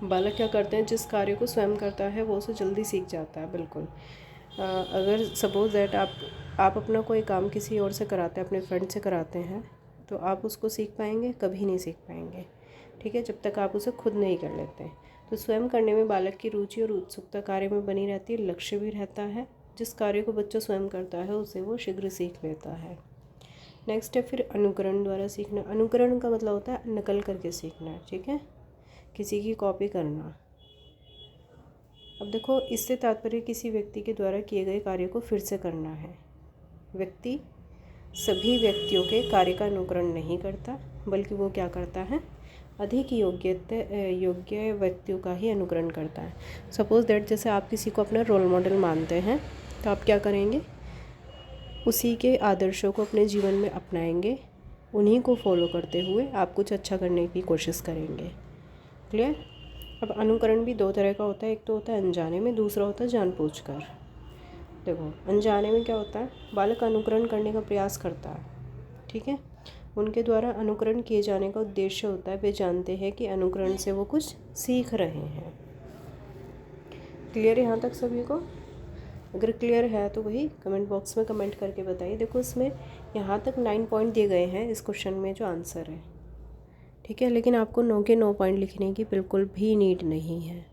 बालक क्या करते हैं, जिस कार्य को स्वयं करता है वो उसे जल्दी सीख जाता है। बिल्कुल, अगर सपोज़ दैट आप अपना कोई काम किसी और से कराते हैं, अपने फ्रेंड से कराते हैं, तो आप उसको सीख पाएंगे, कभी नहीं सीख पाएंगे। ठीक है, जब तक आप उसे खुद नहीं कर लेते। तो स्वयं करने में बालक की रुचि और उत्सुकता कार्य में बनी रहती है, लक्ष्य भी रहता है। जिस कार्य को बच्चा स्वयं करता है उसे वो शीघ्र सीख लेता है। नेक्स्ट है फिर अनुकरण द्वारा सीखना। अनुकरण का मतलब होता है नकल करके सीखना। ठीक है, किसी की कॉपी करना। अब देखो, इससे तात्पर्य किसी व्यक्ति के द्वारा किए गए कार्य को फिर से करना है। व्यक्ति सभी व्यक्तियों के कार्य का अनुकरण नहीं करता, बल्कि वो क्या करता है, अधिक योग्य व्यक्तियों का ही अनुकरण करता है। सपोज़ दैट जैसे आप किसी को अपना रोल मॉडल मानते हैं, तो आप क्या करेंगे, उसी के आदर्शों को अपने जीवन में अपनाएंगे, उन्हीं को फॉलो करते हुए आप कुछ अच्छा करने की कोशिश करेंगे। क्लियर? अब अनुकरण भी 2 तरह का होता है, एक तो होता है अनजाने में, दूसरा होता है जानबूझकर। देखो, अनजाने में क्या होता है, बालक अनुकरण करने का प्रयास करता है। ठीक है, उनके द्वारा अनुकरण किए जाने का उद्देश्य होता है, वे जानते हैं कि अनुकरण से वो कुछ सीख रहे हैं। क्लियर है यहाँ तक सभी को? अगर क्लियर है तो वही कमेंट बॉक्स में कमेंट करके बताइए। देखो, इसमें यहाँ तक 9 पॉइंट दिए गए हैं इस क्वेश्चन में जो आंसर है। ठीक है, लेकिन आपको 9 के 9 पॉइंट लिखने की बिल्कुल भी नीड नहीं है।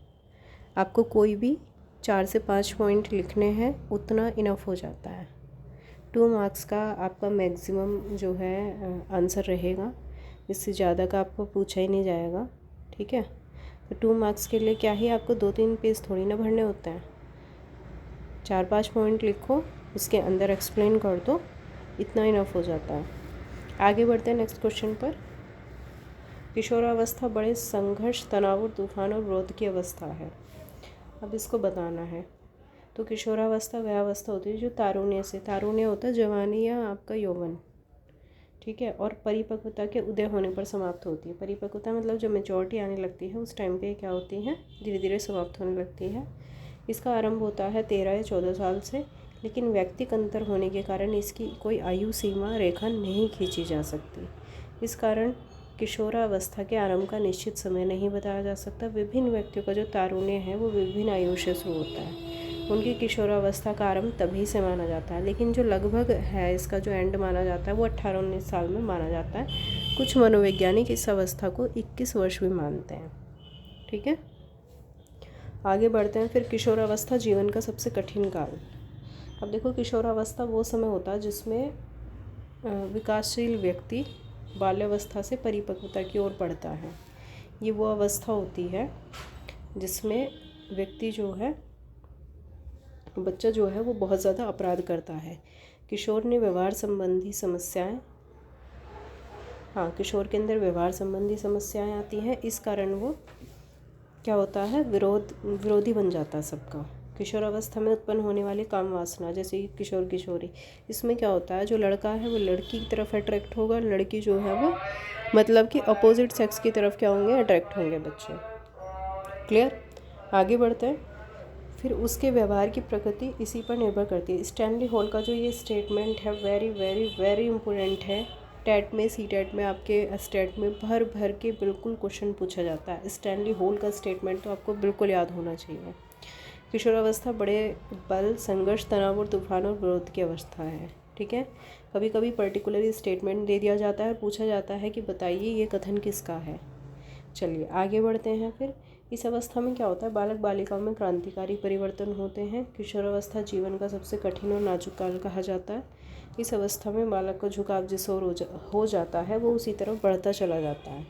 आपको कोई भी 4 से 5 पॉइंट लिखने हैं, उतना इनफ हो जाता है। 2 मार्क्स का आपका मैक्सिमम जो है आंसर रहेगा, इससे ज़्यादा का आपको पूछा ही नहीं जाएगा। ठीक है, तो 2 मार्क्स के लिए क्या ही आपको 2-3 पेज थोड़ी ना भरने होते हैं, 4-5 पॉइंट लिखो, उसके अंदर एक्सप्लेन कर दो, इतना इनफ हो जाता है। आगे बढ़ते हैं नेक्स्ट क्वेश्चन पर। किशोरावस्था बड़े संघर्ष, तनाव और तूफान और विरोध की अवस्था है। अब इसको बताना है। तो किशोरावस्था वह अवस्था होती है जो तारुण्य होता है जवानी या आपका यौवन, ठीक है, और परिपक्वता के उदय होने पर समाप्त होती है। परिपक्वता मतलब जब मेचोरिटी आने लगती है उस टाइम पे क्या होती है, धीरे धीरे समाप्त होने लगती है। इसका आरंभ होता है 13 या 14 साल से, लेकिन व्यक्तिक अंतर होने के कारण इसकी कोई आयु सीमा रेखा नहीं खींची जा सकती। इस कारण किशोरावस्था के आरंभ का निश्चित समय नहीं बताया जा सकता। विभिन्न व्यक्तियों का जो तारुण्य है वो विभिन्न आयु से शुरू होता है। उनकी किशोरावस्था का आरंभ तभी से माना जाता है, लेकिन जो लगभग है इसका जो एंड माना जाता है वो 18-19 साल में माना जाता है। कुछ मनोवैज्ञानिक इस अवस्था को 21 वर्ष भी मानते हैं। ठीक है, आगे बढ़ते हैं। फिर किशोरावस्था जीवन का सबसे कठिन काल। अब देखो, किशोरावस्था वो समय होता है जिसमें विकासशील व्यक्ति बाल्यावस्था से परिपक्वता की ओर बढ़ता है। ये वो अवस्था होती है जिसमें व्यक्ति जो है, बच्चा जो है वो बहुत ज़्यादा अपराध करता है। किशोर ने व्यवहार संबंधी समस्याएं, किशोर के अंदर व्यवहार संबंधी समस्याएं आती हैं। इस कारण वो क्या होता है, विरोधी बन जाता है सबका। किशोरावस्था में उत्पन्न होने वाली काम वासना, जैसे किशोर किशोरी, इसमें क्या होता है, जो लड़का है वो लड़की की तरफ अट्रैक्ट होगा, लड़की जो है वो मतलब कि अपोजिट सेक्स की तरफ क्या होंगे, अट्रैक्ट होंगे बच्चे। क्लियर, आगे बढ़ते हैं। फिर उसके व्यवहार की प्रकृति इसी पर निर्भर करती है। स्टैनली हॉल का जो ये स्टेटमेंट है वेरी वेरी वेरी इंपॉर्टेंट है। टेट में, सी टेट में, आपके स्टेट में भर भर के बिल्कुल क्वेश्चन पूछा जाता है। स्टैनली हॉल का स्टेटमेंट तो आपको बिल्कुल याद होना चाहिए। किशोरावस्था बड़े बल, संघर्ष, तनाव और तूफान और विरोध की अवस्था है। ठीक है, कभी कभी पर्टिकुलर स्टेटमेंट दे दिया जाता है और पूछा जाता है कि बताइए ये कथन किसका है। चलिए आगे बढ़ते हैं। फिर इस अवस्था में क्या होता है, बालक बालिकाओं में क्रांतिकारी परिवर्तन होते हैं। किशोरावस्था जीवन का सबसे कठिन और नाजुक काल कहा जाता है। इस अवस्था में बालक का झुकाव जिस ओर हो जाता है वो उसी तरफ बढ़ता चला जाता है।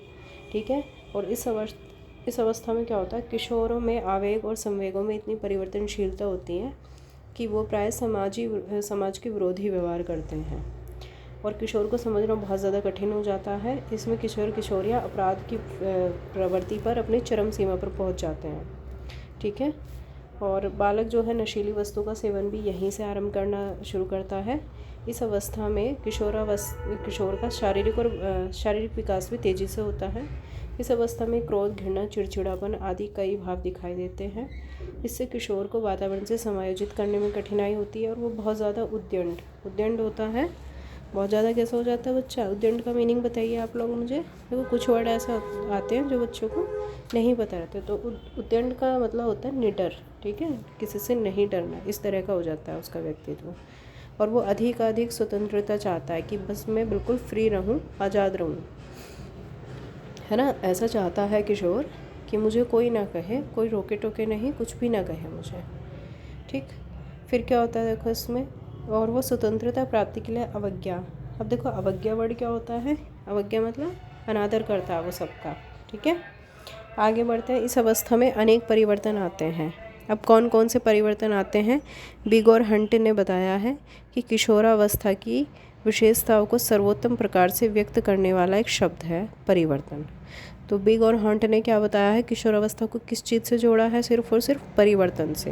ठीक है, और इस अवस्था में क्या होता है, किशोरों में आवेग और संवेगों में इतनी परिवर्तनशीलता होती है कि वो प्राय समाज के विरोधी व्यवहार करते हैं और किशोर को समझना बहुत ज़्यादा कठिन हो जाता है। इसमें किशोर किशोरियाँ अपराध की प्रवृत्ति पर अपनी चरम सीमा पर पहुंच जाते हैं। ठीक है, और बालक जो है नशीली वस्तु का सेवन भी यहीं से आरंभ करना शुरू करता है। इस अवस्था में किशोर का शारीरिक विकास भी तेज़ी से होता है। इस अवस्था में क्रोध, घृणा, चिड़चिड़ापन आदि कई भाव दिखाई देते हैं। इससे किशोर को वातावरण से समायोजित करने में कठिनाई होती है और वो बहुत ज़्यादा उद्दंड होता है। बहुत ज़्यादा कैसा हो जाता है बच्चा, उद्दंड का मीनिंग बताइए आप लोग मुझे। देखो कुछ वर्ड ऐसे आते हैं जो बच्चों को नहीं पता रहते। तो उद्दंड का मतलब होता है निडर। ठीक है, किसी से नहीं डरना, इस तरह का हो जाता है उसका व्यक्तित्व। और वो अधिक स्वतंत्रता चाहता है कि बस मैं बिल्कुल फ्री रहूं, आज़ाद रहूं, है ना। ऐसा चाहता है किशोर कि मुझे कोई ना कहे, कोई रोके टोके नहीं, कुछ भी ना कहे मुझे। ठीक, फिर क्या होता है देखो इसमें, और वो स्वतंत्रता प्राप्ति के लिए अवज्ञा। अब देखो अवज्ञा वर्ड क्या होता है, अवज्ञा मतलब अनादर करता है वो सबका। ठीक है, आगे बढ़ते हैं। इस अवस्था में अनेक परिवर्तन आते हैं। अब कौन कौन से परिवर्तन आते हैं, बिग और हंट ने बताया है कि किशोरावस्था की विशेषताओं को सर्वोत्तम प्रकार से व्यक्त करने वाला एक शब्द है परिवर्तन। तो बिग और हंट ने क्या बताया है, किशोरावस्था को किस चीज़ से जोड़ा है, सिर्फ और सिर्फ परिवर्तन से।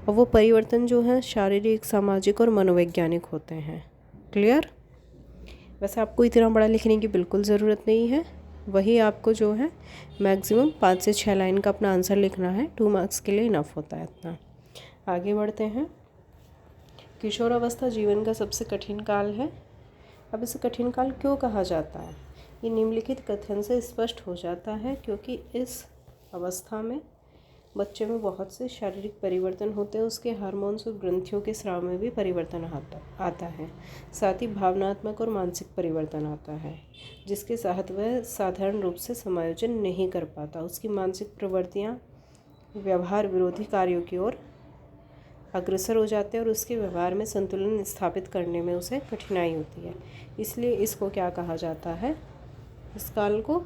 और वो परिवर्तन जो है शारीरिक, सामाजिक और मनोवैज्ञानिक होते हैं। क्लियर, वैसे आपको इतना बड़ा लिखने की बिल्कुल ज़रूरत नहीं है। वही आपको जो है मैक्सिमम 5 से 6 लाइन का अपना आंसर लिखना है। 2 मार्क्स के लिए इनफ होता है इतना। आगे बढ़ते हैं। किशोरावस्था जीवन का सबसे कठिन काल है। अब इसे कठिन काल क्यों कहा जाता है, ये निम्नलिखित कथन से स्पष्ट हो जाता है। क्योंकि इस अवस्था में बच्चे में बहुत से शारीरिक परिवर्तन होते हैं, उसके हार्मोन्स और ग्रंथियों के स्राव में भी परिवर्तन आता है। साथ ही भावनात्मक और मानसिक परिवर्तन आता है, जिसके साथ वह साधारण रूप से समायोजन नहीं कर पाता। उसकी मानसिक प्रवृत्तियाँ व्यवहार विरोधी कार्यों की ओर अग्रसर हो जाते हैं और उसके व्यवहार में संतुलन स्थापित करने में उसे कठिनाई होती है। इसलिए इसको क्या कहा जाता है, इस काल को,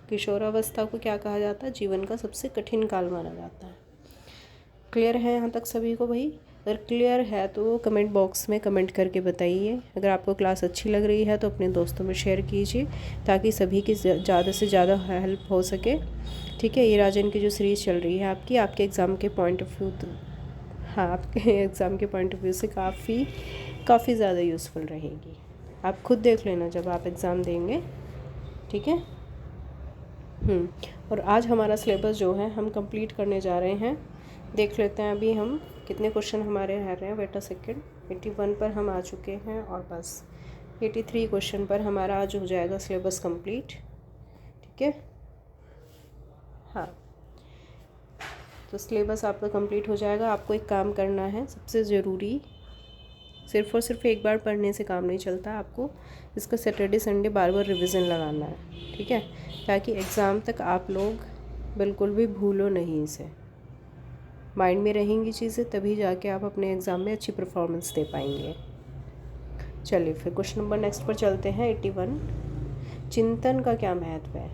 किशोरावस्था को क्या कहा जाता है, जीवन का सबसे कठिन काल माना जाता है। क्लियर है यहाँ तक सभी को भाई? अगर क्लियर है तो कमेंट बॉक्स में कमेंट करके बताइए। अगर आपको क्लास अच्छी लग रही है तो अपने दोस्तों में शेयर कीजिए ताकि सभी की ज़्यादा से ज़्यादा हेल्प हो सके। ठीक है, ये राजन की जो सीरीज़ चल रही है आपके एग्ज़ाम के पॉइंट ऑफ व्यू, हाँ आपके एग्ज़ाम के पॉइंट ऑफ व्यू से काफ़ी ज़्यादा यूज़फुल रहेगी। आप खुद देख लेना जब आप एग्ज़ाम देंगे। ठीक है। और आज हमारा सिलेबस जो है हम कंप्लीट करने जा रहे हैं। देख लेते हैं अभी हम कितने क्वेश्चन हमारे रह रहे हैं। वेट अ सेकेंड, 81 पर हम आ चुके हैं और बस 83 क्वेश्चन पर हमारा आज हो जाएगा सिलेबस कंप्लीट। ठीक है, हाँ तो सिलेबस आपका कंप्लीट हो जाएगा। आपको एक काम करना है, सबसे ज़रूरी, सिर्फ और सिर्फ एक बार पढ़ने से काम नहीं चलता, आपको इसका सैटरडे संडे बार बार रिवीजन लगाना है। ठीक है, ताकि एग्ज़ाम तक आप लोग बिल्कुल भी भूलो नहीं, इसे माइंड में रहेंगी चीज़ें, तभी जाके आप अपने एग्ज़ाम में अच्छी परफॉर्मेंस दे पाएंगे। चलिए फिर क्वेश्चन नंबर नेक्स्ट पर चलते हैं। 81, चिंतन का क्या महत्व है,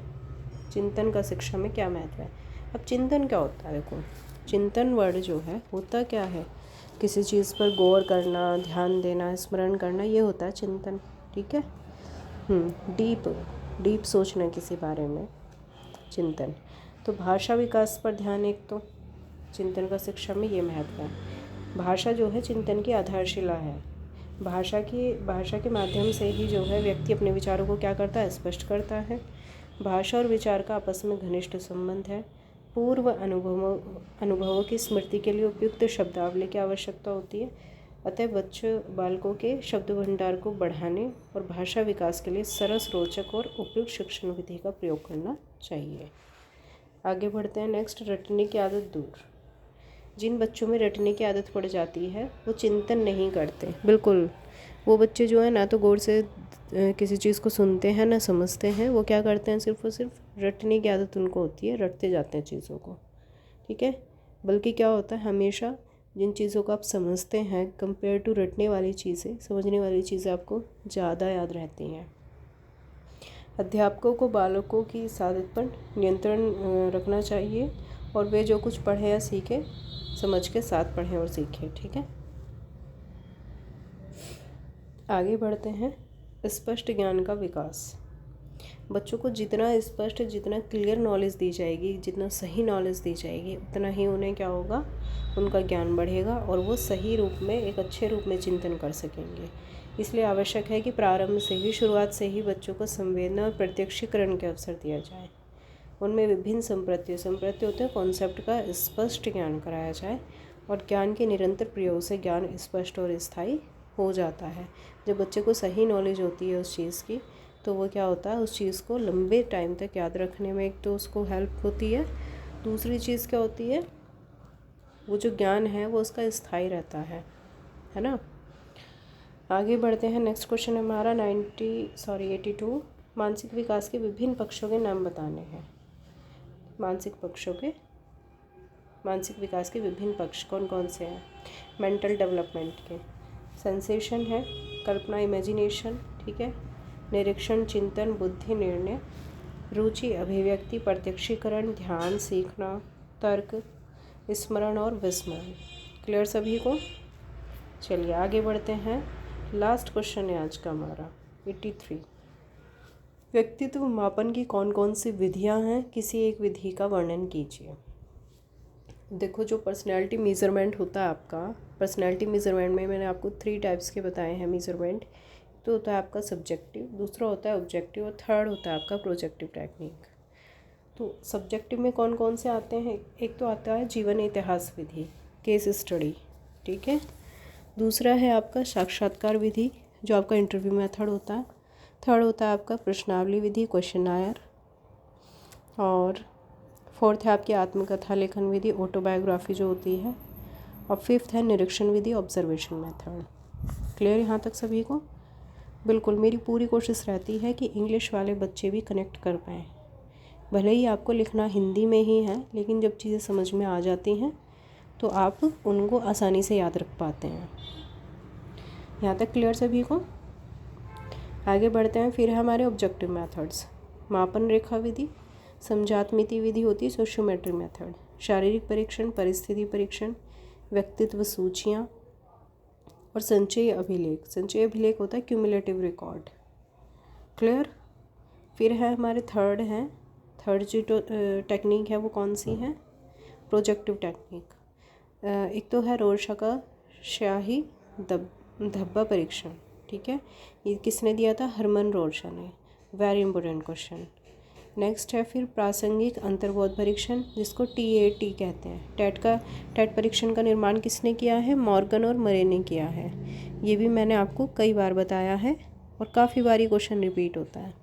चिंतन का शिक्षा में क्या महत्व है। अब चिंतन क्या होता है, देखो चिंतन वर्ड जो है होता क्या है, किसी चीज़ पर गौर करना, ध्यान देना, स्मरण करना, ये होता है चिंतन। ठीक है, डीप सोचना किसी बारे में, चिंतन। तो भाषा विकास पर ध्यान, एक तो चिंतन का शिक्षा में ये महत्व है। भाषा जो है चिंतन की आधारशिला है। भाषा के माध्यम से ही जो है व्यक्ति अपने विचारों को क्या करता है, स्पष्ट करता है। भाषा और विचार का आपस में घनिष्ठ संबंध है। पूर्व अनुभवों की स्मृति के लिए उपयुक्त शब्दावली की आवश्यकता होती है। अतः बालकों के शब्द भंडार को बढ़ाने और भाषा विकास के लिए सरस, रोचक और उपयुक्त शिक्षण विधि का प्रयोग करना चाहिए। आगे बढ़ते हैं नेक्स्ट, रटने की आदत दूर। जिन बच्चों में रटने की आदत पड़ जाती है वो चिंतन नहीं करते, बिल्कुल। वो बच्चे जो है ना तो गौर से किसी चीज़ को सुनते हैं ना समझते हैं, वो क्या करते हैं, सिर्फ और सिर्फ रटने की आदत उनको होती है, रटते जाते हैं चीज़ों को। ठीक है, बल्कि क्या होता है, हमेशा जिन चीज़ों को आप समझते हैं कंपेयर टू रटने वाली चीज़ें, समझने वाली चीज़ें आपको ज़्यादा याद रहती हैं। अध्यापकों को बालकों की इस आदत पर नियंत्रण रखना चाहिए और वे जो कुछ पढ़े या सीखे समझ के साथ पढ़ें और सीखें। ठीक है, आगे बढ़ते हैं। स्पष्ट ज्ञान का विकास। बच्चों को जितना स्पष्ट, जितना क्लियर नॉलेज दी जाएगी, जितना सही नॉलेज दी जाएगी, उतना ही उन्हें क्या होगा, उनका ज्ञान बढ़ेगा और वो सही रूप में, एक अच्छे रूप में चिंतन कर सकेंगे। इसलिए आवश्यक है कि प्रारंभ से ही, शुरुआत से ही बच्चों को संवेदना और प्रत्यक्षीकरण के अवसर दिया जाए। उनमें विभिन्न संप्रत्ति होते हैं, कॉन्सेप्ट का स्पष्ट ज्ञान कराया जाए और ज्ञान के निरंतर प्रयोग से ज्ञान स्पष्ट और स्थायी हो जाता है। जब बच्चे को सही नॉलेज होती है उस चीज़ की, तो वो क्या होता है, उस चीज़ को लंबे टाइम तक याद रखने में एक तो उसको हेल्प होती है, दूसरी चीज़ क्या होती है, वो जो ज्ञान है वो उसका स्थायी रहता है ना। आगे बढ़ते हैं। नेक्स्ट क्वेश्चन हमारा 82, मानसिक विकास के विभिन्न पक्षों के नाम बताने हैं। मानसिक विकास के विभिन्न पक्ष कौन कौन से हैं। मेंटल डेवलपमेंट के सेंसेशन है, कल्पना इमेजिनेशन, ठीक है, निरीक्षण, चिंतन, बुद्धि, निर्णय, रुचि, अभिव्यक्ति, प्रत्यक्षीकरण, ध्यान, सीखना, तर्क, स्मरण और विस्मरण। क्लियर सभी को? चलिए आगे बढ़ते हैं। लास्ट क्वेश्चन है आज का हमारा 83, व्यक्तित्व मापन की कौन कौन सी विधियां हैं, किसी एक विधि का वर्णन कीजिए। देखो, जो पर्सनैलिटी मेज़रमेंट होता है आपका, पर्सनैलिटी मेज़रमेंट में मैंने आपको 3 टाइप्स के बताए हैं मेज़रमेंट। तो होता है आपका सब्जेक्टिव, दूसरा होता है ऑब्जेक्टिव और थर्ड होता है आपका प्रोजेक्टिव टेक्निक। तो सब्जेक्टिव में कौन कौन से आते हैं, एक तो आता है जीवन इतिहास विधि, केस स्टडी, ठीक है। दूसरा है आपका साक्षात्कार विधि, जो आपका इंटरव्यू मेथड होता है। थर्ड होता है आपका प्रश्नावली विधि, क्वेश्चनायर। और फोर्थ है आपकी आत्मकथा लेखन विधि, ऑटोबायोग्राफी जो होती है। और फिफ्थ है निरीक्षण विधि, ऑब्जर्वेशन मेथड। क्लियर यहाँ तक सभी को? बिल्कुल, मेरी पूरी कोशिश रहती है कि इंग्लिश वाले बच्चे भी कनेक्ट कर पाएँ। भले ही आपको लिखना हिंदी में ही है, लेकिन जब चीज़ें समझ में आ जाती हैं तो आप उनको आसानी से याद रख पाते हैं। यहाँ तक क्लियर सभी को? आगे बढ़ते हैं। फिर हमारे ऑब्जेक्टिव मेथड्स, मापन रेखा विधि, समझात्मिति विधि होती है, सोशियोमेट्री मेथड, शारीरिक परीक्षण, परिस्थिति परीक्षण, व्यक्तित्व सूचियाँ और संचयी अभिलेख। संचयी अभिलेख होता है क्यूमुलेटिव रिकॉर्ड। क्लियर? फिर है हमारे थर्ड जो टेक्निक है वो कौन सी है? Projective technique. एक तो है रोरशा का स्याही धब्बा परीक्षण, ठीक है, ये किसने दिया था? हरमन रोरशा ने। Very important question. नेक्स्ट है फिर प्रासंगिक अंतर्बोध परीक्षण, जिसको TAT कहते हैं। टेट परीक्षण का निर्माण किसने किया है? मॉर्गन और मरे ने किया है। ये भी मैंने आपको कई बार बताया है और काफ़ी बार ये क्वेश्चन रिपीट होता है।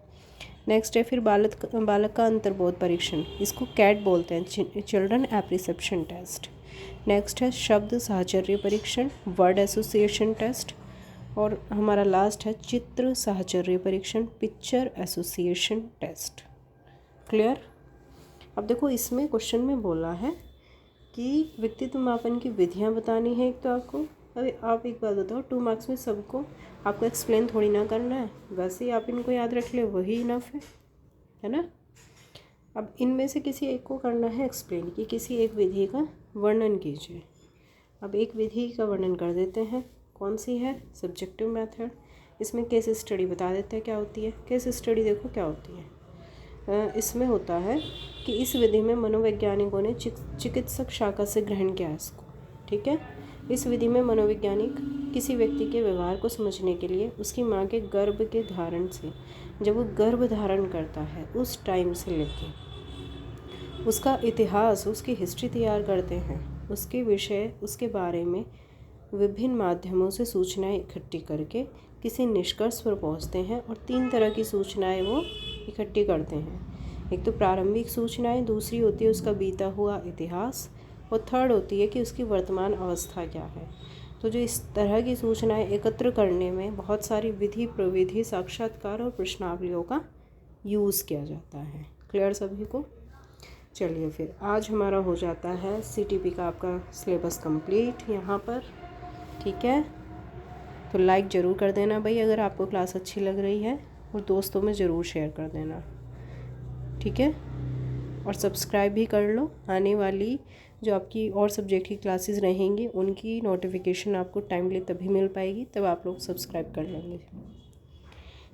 नेक्स्ट है फिर बालक का अंतर्बोध परीक्षण, इसको कैट बोलते हैं, चिल्ड्रन एप्रिसेप्शन टेस्ट। नेक्स्ट है शब्द साहचर्य परीक्षण, वर्ड एसोसिएशन टेस्ट। और हमारा लास्ट है चित्र साहचर्य परीक्षण, पिक्चर एसोसिएशन टेस्ट। क्लियर? अब देखो इसमें क्वेश्चन में बोला है कि व्यक्तित्व मापन की विधियां बतानी है एक तो आपको। अभी आप एक बात बताओ, 2 मार्क्स में सबको आपको एक्सप्लेन थोड़ी ना करना है, वैसे ही आप इनको याद रख ले वही इनफ है ना। अब इनमें से किसी एक को करना है एक्सप्लेन, कि किसी एक विधि का वर्णन कीजिए। अब एक विधि का वर्णन कर देते हैं, कौन सी है? Subjective method. इसमें केस स्टडी बता देते हैं क्या होती है। केस स्टडी देखो क्या होती है। इसमें होता है कि इस विधि में मनोवैज्ञानिकों ने चिकित्सक शाखा से ग्रहण किया इसको, ठीक है। इस विधि में मनोवैज्ञानिक किसी व्यक्ति के व्यवहार को समझने के लिए उसकी माँ के गर्भ के धारण से, जब वो गर्भ धारण करता है उस टाइम से लेके उसका इतिहास, उसकी हिस्ट्री तैयार करते हैं, उसके विषय, उसके बारे में विभिन्न माध्यमों से सूचनाएं इकट्ठी करके किसी निष्कर्ष पर पहुंचते हैं। और 3 तरह की सूचनाएं वो इकट्ठी करते हैं। एक तो प्रारंभिक सूचनाएं, दूसरी होती है उसका बीता हुआ इतिहास, और थर्ड होती है कि उसकी वर्तमान अवस्था क्या है। तो जो इस तरह की सूचनाएं एकत्र करने में बहुत सारी विधि, प्रविधि, साक्षात्कार और प्रश्नावलियों का यूज़ किया जाता है। क्लियर सभी को? चलिए फिर आज हमारा हो जाता है CTP का आपका सिलेबस कंप्लीट यहाँ पर, ठीक है। तो लाइक ज़रूर कर देना भाई अगर आपको क्लास अच्छी लग रही है, और दोस्तों में ज़रूर शेयर कर देना, ठीक है। और सब्सक्राइब भी कर लो। आने वाली जो आपकी और सब्जेक्ट की क्लासेस रहेंगी उनकी नोटिफिकेशन आपको टाइमली तभी मिल पाएगी, तब आप लोग सब्सक्राइब कर लेंगे।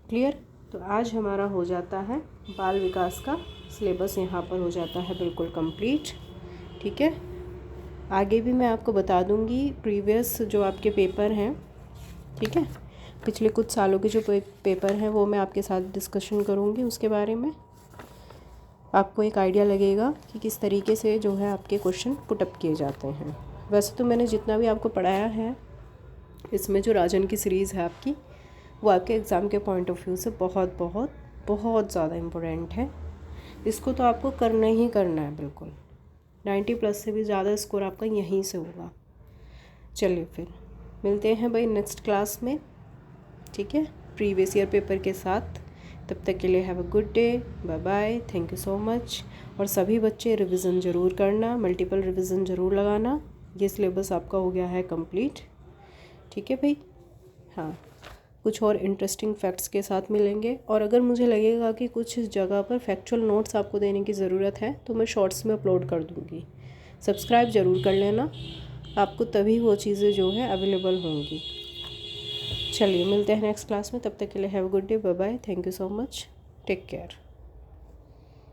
क्लियर? तो आज हमारा हो जाता है बाल विकास का सिलेबस यहाँ पर हो जाता है बिल्कुल कंप्लीट, ठीक है। आगे भी मैं आपको बता दूँगी प्रीवियस जो आपके पेपर हैं, ठीक है, पिछले कुछ सालों के जो पेपर हैं वो मैं आपके साथ डिस्कशन करूँगी। उसके बारे में आपको एक आइडिया लगेगा कि किस तरीके से जो है आपके क्वेश्चन पुटअप किए जाते हैं। वैसे तो मैंने जितना भी आपको पढ़ाया है इसमें जो राजन की सीरीज़ है आपकी, वो आपके एग्ज़ाम के पॉइंट ऑफ व्यू से बहुत बहुत बहुत ज़्यादा इम्पोर्टेंट है। इसको तो आपको करना ही करना है बिल्कुल। 90+ से भी ज़्यादा स्कोर आपका यहीं से होगा। चलिए फिर मिलते हैं भाई नेक्स्ट क्लास में, ठीक है, प्रीवियस ईयर पेपर के साथ। तब तक के लिए have a good day, bye bye, thank you so much. और सभी बच्चे रिवीजन ज़रूर करना, मल्टीपल रिवीजन ज़रूर लगाना। ये सिलेबस आपका हो गया है कंप्लीट, ठीक है भाई। हाँ, कुछ और इंटरेस्टिंग फैक्ट्स के साथ मिलेंगे। और अगर मुझे लगेगा कि कुछ जगह पर फैक्चुअल नोट्स आपको देने की ज़रूरत है तो मैं शॉर्ट्स में अपलोड कर दूँगी। सब्सक्राइब ज़रूर कर लेना, आपको तभी वो चीज़ें जो है अवेलेबल होंगी। चलिए मिलते हैं नेक्स्ट क्लास में, तब तक के लिए have a good day, bye bye, thank you so much, take care.